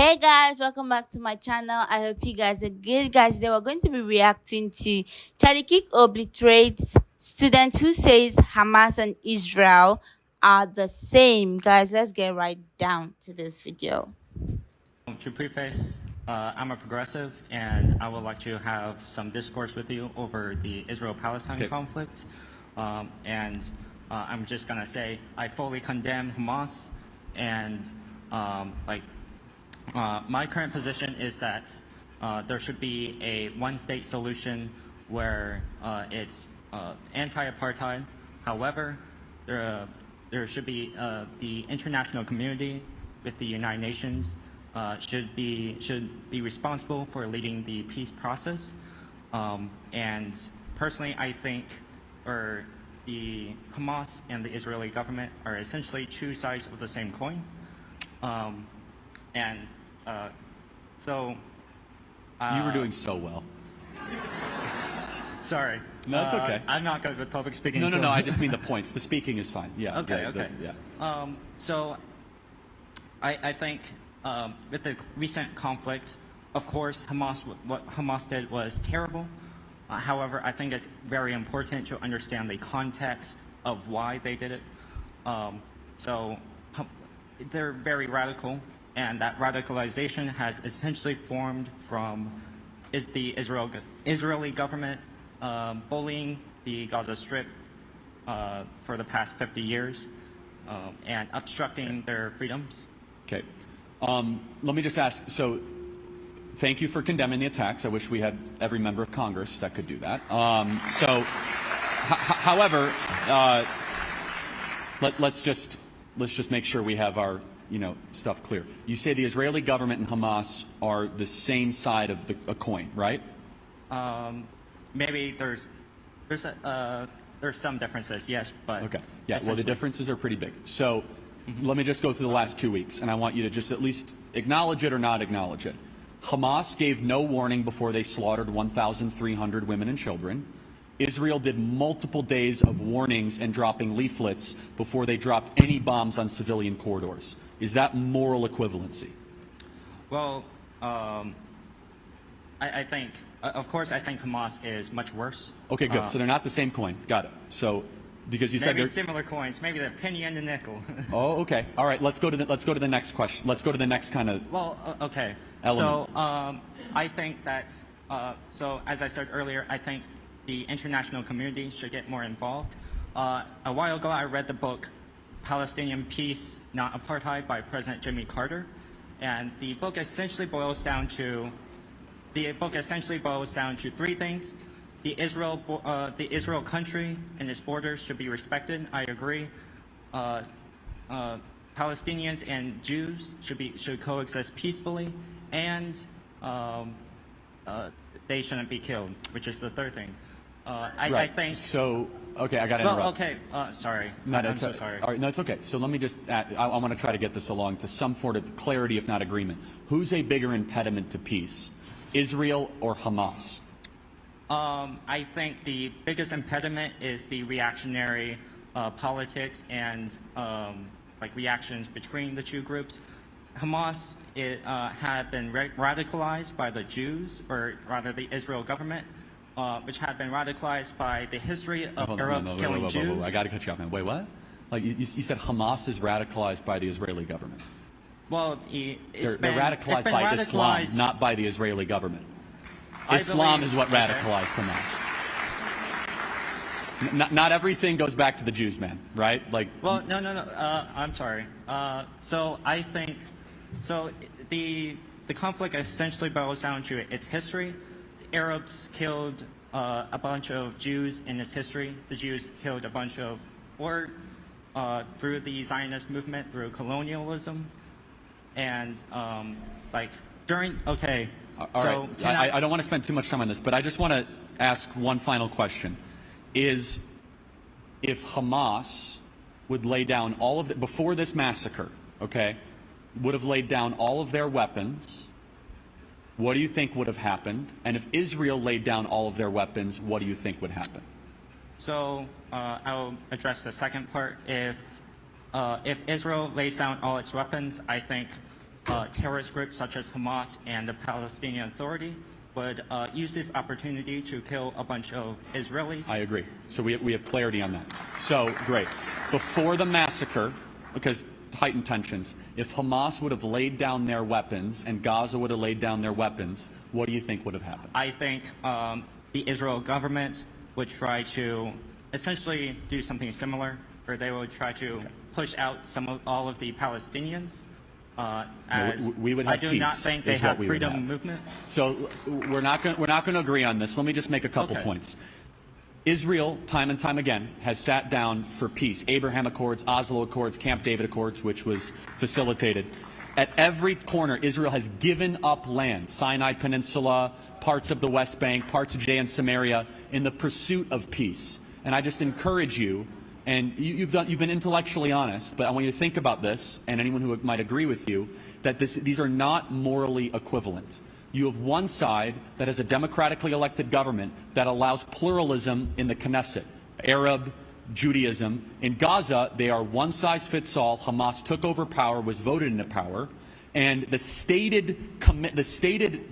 Hey guys, welcome back to my channel. I hope you guys are good. Guys, today we're going to be reacting to Charlie Kirk obliterates student who says Hamas and Israel are the same. Guys, let's get right down to this video. To preface, I'm a progressive, and I would like to have some discourse with you over the Israel-Palestine conflict. I'm just gonna say I fully condemn Hamas, and my current position is that there should be a one-state solution where it's anti-apartheid. However, there should be the international community with the United Nations should be responsible for leading the peace process. And personally, I think the Hamas and the Israeli government are essentially two sides of the same coin. You were doing so well. Sorry. No, it's okay. I'm not good with public speaking. No. I just mean the points. The speaking is fine. Yeah. Okay. Yeah. So I think with the recent conflict, of course, what Hamas did was terrible. However, I think it's very important to understand the context of why they did it. They're very radical, and that radicalization has essentially formed from the Israeli government bullying the Gaza Strip for the past 50 years and obstructing their freedoms. Okay. Let me just ask, so thank you for condemning the attacks. I wish we had every member of Congress that could do that. However, let's just make sure we have our stuff clear. You say the Israeli government and Hamas are the same side of a coin, right? Maybe there's some differences, yes, but okay, yeah. Well, the differences are pretty big. So let me just go through the last 2 weeks, and I want you to just at least acknowledge it or not acknowledge it. Hamas gave no warning before they slaughtered 1,300 women and children. Israel did multiple days of warnings and dropping leaflets before they dropped any bombs on civilian corridors. Is that moral equivalency? Well, I think, of course, I think Hamas is much worse. Okay, good. So they're not the same coin. Got it. So, because you said they're similar coins, maybe the penny and the nickel. Oh, okay. All right. Let's go to the next question. Let's go to the next kind of. Well, okay. Element. So, I think that. So, as I said earlier, I think the international community should get more involved. A while ago, I read the book Palestinian Peace, Not Apartheid by President Jimmy Carter, and the book essentially boils down to three things. The Israel country and its borders should be respected. I agree. Palestinians and Jews should coexist peacefully, and they shouldn't be killed, which is the third thing. Right. I think. So, okay, I got to interrupt. Well, okay, sorry. No, I'm so sorry. All right, no, it's okay. So let me just add, I want to try to get this along to some sort of clarity, if not agreement. Who's a bigger impediment to peace, Israel or Hamas? I think the biggest impediment is the reactionary politics and reactions between the two groups. Hamas had been radicalized by the Jews, or rather the Israel government, which had been radicalized by the history of Arabs killing Jews. I got to cut you off, man. Wait, what? Like you said, Hamas is radicalized by the Israeli government. Well, they're radicalized by Islam, not by the Israeli government. Islam is what radicalized Hamas. Not everything goes back to the Jews, man. Right? Like. Well, no. I'm sorry. So I think the conflict essentially boils down to its history. The Arabs killed a bunch of Jews in its history. The Jews killed a bunch of, through the Zionist movement, through colonialism, and during. Okay. All right. I don't want to spend too much time on this, but I just want to ask one final question. Is if Hamas would lay down all of before this massacre, okay, would have laid down all of their weapons, what do you think would have happened? And if Israel laid down all of their weapons, what do you think would happen? So I'll address the second part. If Israel lays down all its weapons, I think terrorist groups such as Hamas and the Palestinian Authority would use this opportunity to kill a bunch of Israelis. I agree. So we have clarity on that. So, great. Before the massacre, because heightened tensions, if Hamas would have laid down their weapons and Gaza would have laid down their weapons, what do you think would have happened? I think the Israel government would try to essentially do something similar, where they would try to push out all of the Palestinians. As we would have I do peace, not think they is what have we would freedom have. of movement. So we're not going to agree on this. Let me just make a couple points. Israel, time and time again, has sat down for peace. Abraham Accords, Oslo Accords, Camp David Accords, which was facilitated. At every corner, Israel has given up land, Sinai Peninsula, parts of the West Bank, parts of Judea and Samaria, in the pursuit of peace. And I just encourage you, and you've been intellectually honest, but I want you to think about this, and anyone who might agree with you, that these are not morally equivalent. You have one side that has a democratically elected government that allows pluralism in the Knesset, Arab, Judaism. In Gaza, they are one size fits all. Hamas took over power, was voted into power, and the stated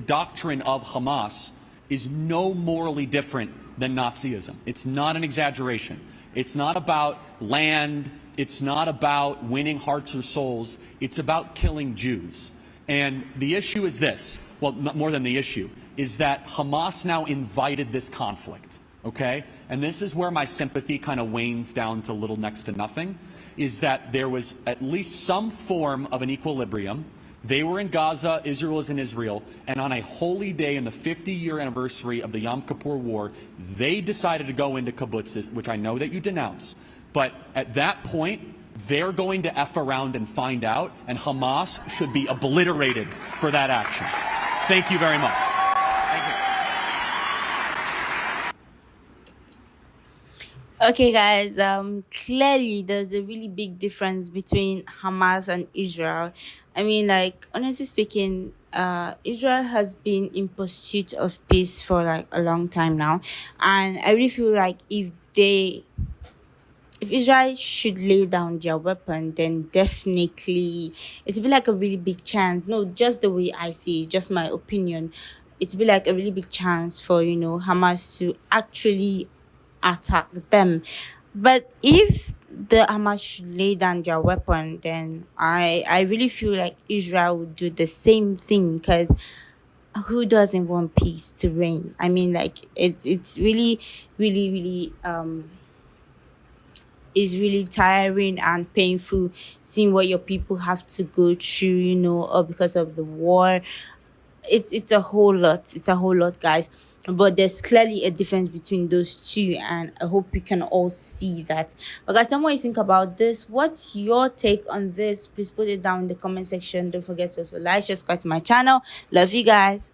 doctrine of Hamas is no morally different than Nazism. It's not an exaggeration. It's not about land. It's not about winning hearts or souls. It's about killing Jews. And the issue is this. Well, more than the issue, is that Hamas now invited this conflict, okay? And this is where my sympathy kind of wanes down to little next to nothing, is that there was at least some form of an equilibrium. They were in Gaza, Israel is in Israel, and on a holy day in the 50-year anniversary of the Yom Kippur War, they decided to go into kibbutzes, which I know that you denounce. But at that point, they're going to F around and find out, and Hamas should be obliterated for that action. Thank you very much. Thank you. Okay, guys, clearly there's a really big difference between Hamas and Israel. I mean, like, honestly speaking, Israel has been in pursuit of peace for like a long time now. And I really feel like if Israel should lay down their weapon, then definitely it will be like a really big chance. No, just the way I see it, just my opinion. It will be like a really big chance for, Hamas to actually attack them. But if the Hamas should lay down their weapon, then I really feel like Israel would do the same thing, because who doesn't want peace to reign? I mean, like, it's really, really, really is really tiring and painful seeing what your people have to go through, or because of the war. It's a whole lot. It's a whole lot, guys. But there's clearly a difference between those two, and I hope we can all see that. But guys, what you think about this? What's your take on this? Please put it down in the comment section. Don't forget to also like, subscribe to my channel. Love you guys.